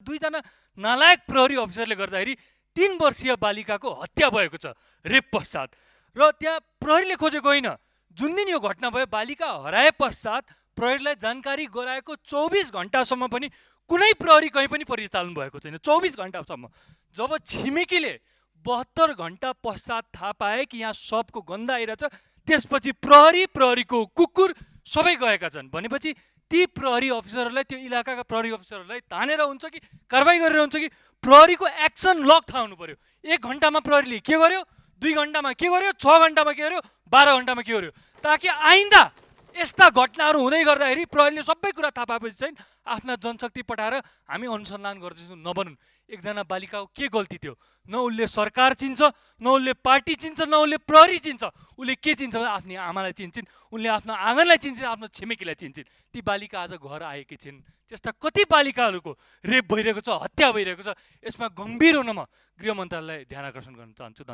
दुईजना नालायक प्रहरी अफिसरले गर्दाखेरि 3 वर्षीय बालिकाको हत्या भएको छ रेप पश्चात। र त्यहाँ प्रहरीले खोजेको होइन, जुन दिन यो घटना भयो बालिका हराए पश्चात प्रहरीलाई जानकारी गराएको 24 घण्टासम्म पनि कुनै प्रहरी कहीँ पनि परिचालन भएको छैन। 24 घण्टासम्म। जब छिमेकीले 72 घण्टा पश्चात थाहा पाए कि यहाँ सबको गन्ध आइरहेछ, त्यसपछि प्रहरीको कुकुर सबै गएका छन्। भनेपछि ती प्रहरी अफिसरहरूलाई, त्यो इलाकाका प्रहरी अफिसरहरूलाई तानेर हुन्छ कि कारबाही गरेर हुन्छ कि प्रहरीको एक्सन लग थाहा हुनु पर्यो। 1 घण्टामा प्रहरीले के गर्यो, 2 घण्टामा के गर्यो, 6 घण्टामा के गर्यो, 12 घण्टामा के गर्यो, ताकि आइन्दा यस्ता घटनाहरू हुँदै गर्दाखेरि प्रहरीले सबै कुरा थाहा पाएपछि चाहिँ आफ्ना जनशक्ति पठाएर हामी अनुसन्धान गर्दैछौँ नबनुन्। एकजना बालिकाको के गल्ती थियो? न उसले सरकार चिन्छ, न उसले पार्टी चिन्छ, न उसले प्रहरी चिन्छ। उसले के चिन्छ भने आफ्नी आमालाई चिन्छन्, उनले आफ्नो आँगनलाई चिन्छन्, आफ्नो छिमेकीलाई चिन्छन्। ती बालिका आज घर आएकी छिन्। त्यस्ता कति बालिकाहरूको रेप भइरहेको छ, हत्या भइरहेको छ। यसमा गम्भीर हुन म गृह मन्त्रालयलाई ध्यान आकर्षण गर्न चाहन्छु।